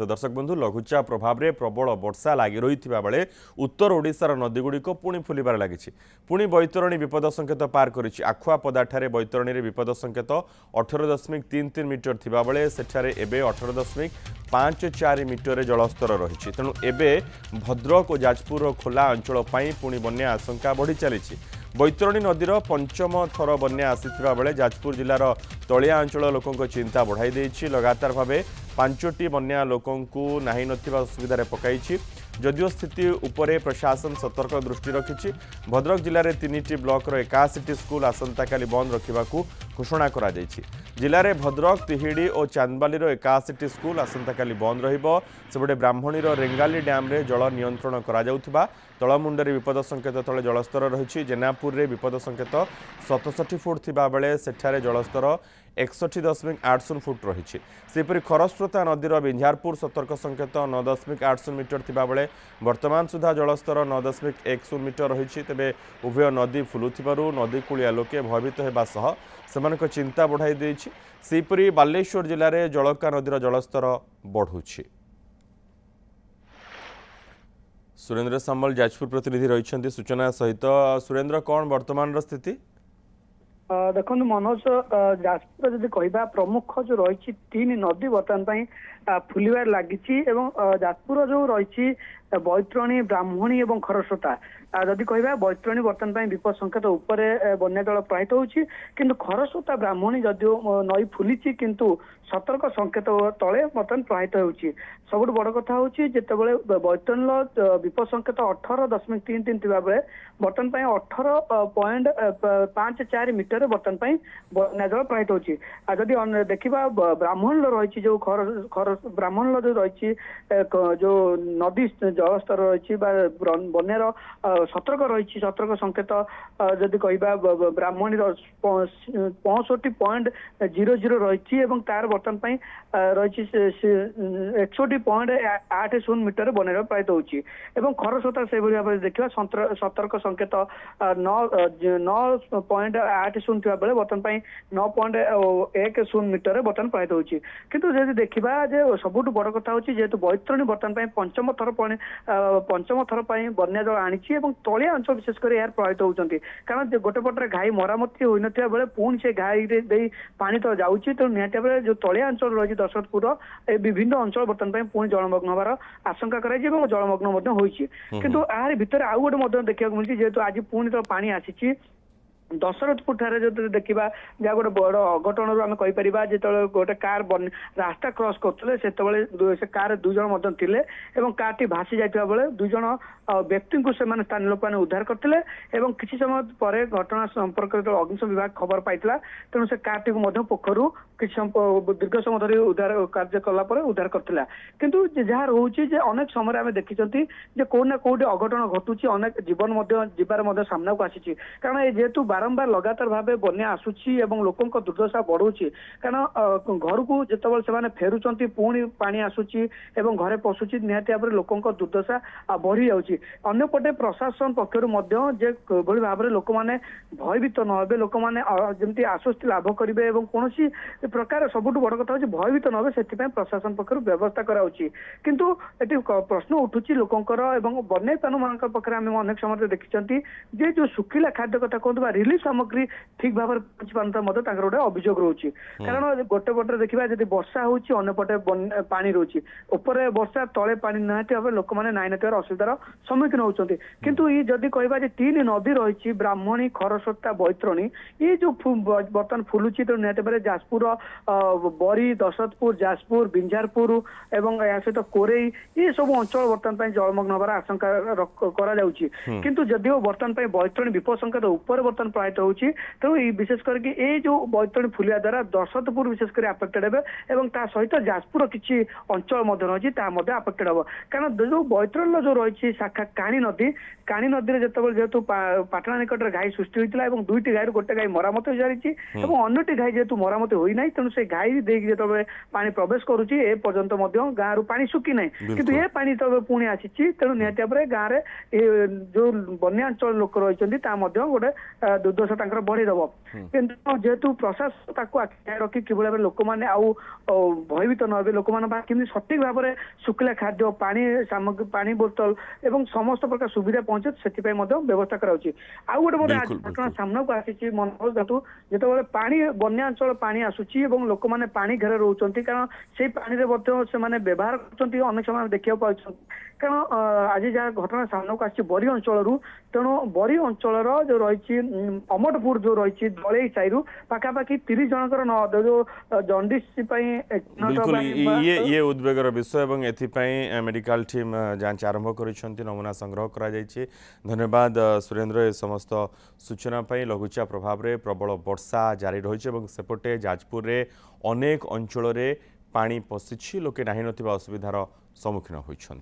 धन्यवाद दर्शक बंधु। लघुचाप प्रभाव में प्रबल वर्षा लगी रही बेले उत्तर ओडिशार नदीगुड़िक पुणी फुलबार लगी। पुणी बैतरणी विपद संकेत पार कर आखुआपदाठारे बैतरणी में विपद संकेत 18.33 मीटर थिबा बेले सेठारे एबे 18.54 मीटर जलस्तर रही। तेणु एबे भद्रक और जाजपुर खोला अंचल पुणी बन्या आशंका बढ़ी चली। बैतरणी नदीर पंचम थर बन्या आसीथिबा बेले जाजपुर जिलार तलिया अंचल लोकों चिंता बढ़ाई देछि। लगातार भाव 5टी बन्या लोकों नाही नथिबा असुविधा पकाई। जदिओ स्थिति उपरे प्रशासन सतर्क दृष्टि रखिछि। भद्रक जिले में 3टी ब्लॉकर 81टी स्कूल आसंता काली बंद रखा घोषणा करा जायछि। जिले में भद्रक तिहिडी और चांदबालीर 81टी स्कूल आसंता काली बंद रहिबो। सेपटे ब्राह्मणीर रेंगाली डैम रे जल नियंत्रण करा जाउथिबा तलमुंडे विपद संकेत तले जलस्तर रही। जेनापुर रे विपद संकेत 67 फुट थिबा बेले सेठारे जलस्तर 61.80 फुट रही। सेपरी खरस्रोता नदीर बिंझारपुर सतर्क संकेत 9.80 मीटर थिबा बेले वर्तमान सुधा जलस्तर 9.10 मीटर रही। तेबे उभय नदी फुलुथिबारु नदी कूलिया लोके भयभीत हेबा सह सेमानक चिंता बढ़ाई देछि। सेपरी बालेश्वर जिले में जलका नदीर जलस्तर बढ़ुछि। सुरेंद्र सामल जाजपुर प्रतिनिधि रही सूचना सहित। सुरेंद्र कौन वर्तमान स्थिति? देखो मनोज जाजपुर जब कह प्रमुख जो रही 3 नदी बर्तमान फुलबार लगी। जाजपुर जो रही बैतरणी ब्राह्मणी और खरस्रोता जदि कह बैतरणी बर्तमान विपद संकेत उपरे बन्या जल प्रवाहित होछि। किंतु खरस्रोता ब्राह्मणी जदिओ नई फुली किंतु सतर्क संकेत तले बर्तमान प्रवाहित होछि। सबुठ बड़ कथा होछि जेतेबेले बैतरणी विपद संकेत 18.33 थिबा बेले बर्तमान 18.54 मीटर बर्तमान बन्या जल प्रवाहित होछि। जदि देखिबा ब्राह्मण रही जो ब्राह्मण जो रही जो नदी जलस्तर रही बन्यार सतर्क रही सतर्क संकेत जदि कह ब्राह्मणी 65.00 रही तार बर्तमान रही 61.80 मीटर बन्या प्रवाहित होछि। खरस्रोता से भाव में देखा सतर्क संकेत 9.80 थिबा बेले बर्तमान 9.10 मीटर बर्तमान प्रवाहित होछि। किंतु जदि देखिबा जे सबुठ बड़ कथा होछि जेहेतु बैतरणी बर्तमान पंचम थर बन्या जल आनी तलिया अंचल विशेषकर यार प्रभावित होती। कारण गोटे पटे घाई मरामती हो बेले पुणी से घाई पानी तो जाऊँगी। तेणु निहत भाव जो तलिया अंचल रही दशरथपुर विभिन्न अंचल बर्तमान पुणी जलमग्न हमार आशंका कर जलमग्न होती। किंतु यार भितर आउ गोटे देखा मिली जेहेतु आज पुणी तो पानी आसी दशरथपुर ठारे जो देखा जहाँ गोटे बड़ अघटन आम कहीपर जो गोटे कार रास्ता क्रॉस करते से कार 2 जन थे कार टी भासी जाता बेले 2 जन व्यक्ति को स्थानीय लोक मैंने उद्धार करते किसी समय पर घटना संपर्क अग्निशम विभाग खबर पाई तेणु से कार टी पोखर किसी दीर्घ समय धरी उद्धार कार्य कलापर उद्धार करता। किंतु जहाँ रोचे अनेक समय आम देखी कौटना कौटे अघटन घटुची अनेक जीवन जीवार सामना को आसी। कारण जेहेतु बारंबार लगातार भाव बन्या आसूची लोकों दुर्दशा बढ़ुची। कारण घर को जितेबाला से फेरुंच पुणी पानी आसूची घरे पशुची निहत भाव में लोकों दुर्दशा बढ़ी जाऊँगी। अंपटे प्रशासन पक्षर भाव में लोक मैंने भयभीत न हे लोक मैंने जमी आश्वस्ति लाभ करेंगे कौन प्रकार सबुठ बड़ कथा भयभीत न हे से प्रशासन पक्षर व्यवस्था कराऊँगी। किंतु ये प्रश्न उठुची लोकंर बन्यापान मान पाखे आम अनेक समय देखी जो सुखिला खाद्य कथा कहते रिलीफ सामग्री ठीक भाव में पहुंची पारता गोटे अभियोग रोचे। कारण गोटे पटे देखा जब वर्षा होची अन्यपटे पानी रोचे ऊपर वर्षा तले पानी निहत भाव लोक मैंने नाई नथिबार असुविधार सम्मुखीन होती। किंतु ये जदि कह 3 नदी रही ब्राह्मणी खरस्रोता बैतरणी ये जो बर्तमान फुलुची तो निहत भाव जाजपुर बरी दशरथपुर जाजपुर बिंझारपुर एवं या सहित कोरेई ये सब अंचल बर्तमान जलमग्न हमार आशंका किंतु जदिओ बर्तमान बैतरणी विपद संकेत ऊपर बर्तमान प्रभावित होची। तेणु विशेष करके ये जो बैतरणी फुलिया द्वारा दशरथपुर विशेषकर आफेक्टेड हे सहित जाजपुर किसी अंचल रही आफेक्टेड हम। कारण जो बैतरणी जो रही शाखा काणी नदी जिते जेहेतु पाटना निकट में घाई सृष्टि होता है 2टी गाई गोटे गाई मरामत हो सारी अन्यटी गाई जेहेतु मरामत होना तेणु से गाई देख जो पानी प्रवेश करुच्ची ए पर्यंत गाँव रु पानी सुखी ना कि ये पानी तो पुणी आसी। तेणु निहत भाव में गाँव में जो बन्या अंचल लोक रही गोटे ଦୁର୍ଦ୍ଦଶା ତାଙ୍କର ବଢେଇଦବ କିନ୍ତୁ ଯେହେତୁ ପ୍ରଶାସନ ତାକୁ ଆଖି ରଖି କିଭଳି ଭାବରେ ଲୋକମାନେ ଆଉ ଭୟଭୀତ ନ ହେବେ, ଲୋକମାନଙ୍କ ପାଖରେ କେମିତି ସଠିକ ଭାବରେ ଶୁଖିଲା ଖାଦ୍ୟ, ପାଣି ସାମଗ୍ରୀ, ପାଣି ବୋତଲ ଏବଂ ସମସ୍ତ ପ୍ରକାର ସୁବିଧା ପହଞ୍ଚେ ସେଥିପାଇଁ ମଧ୍ୟ ବ୍ୟବସ୍ଥା କରାଯାଉଛି। ଆଉ ଗୋଟେ ମଧ୍ୟ ବିଲକୁଲ, ଘଟଣା ସାମ୍ନାକୁ ଆସିଛି ମନୋଜ ଦେଖନ୍ତୁ, ଯେତେବେଳେ ପାଣି ବନ୍ୟା ଅଞ୍ଚଳ ପାଣି ଆସୁଛି ଏବଂ ଲୋକମାନେ ପାଣି ଘେରେ ରହୁଛନ୍ତି, କାରଣ ସେଇ ପାଣିରେ ମଧ୍ୟ ସେମାନେ ବ୍ୟବହାର କରୁଛନ୍ତି, ଅନେକ ସମୟ ଦେଖିବାକୁ ପାଉଛନ୍ତି। କାରଣ ଆଜି ଯାହା ଘଟଣା ସାମ୍ନାକୁ ଆସିଛି ବରୀ ଅଞ୍ଚଳରୁ, ତେଣୁ ବରୀ ଅଞ୍ଚଳର ଯୋଉ ରହିଛି ଅମଟପୁର ଯୋଉ ରହିଛି ଦଳେଇ ସାହିରୁ ପାଖାପାଖି 30 ଜଣଙ୍କର ଯୋଉ ଜଣ୍ଡିସ ପାଇଁ बिल्कुल ये उद्वेगर विषय এবং এথিপাই মেডিকাল টিম যাଞ୍ଚ আরম্ভ করেছেন, নমুনা সংগ্রহ করা যাইছে। ধন্যবাদ সুরেন্দ্র এ সমস্ত সূচনা পাই। লঘুচাপ প্রভাবে প্রবল বর্ষা জারি রয়েছে এবং সেপটে যাজপুরে অনেক অঞ্চলের পানি পশিছি, লোকে নাহি নথিবা অসুবিধার সম্মুখীন হয়েছেন।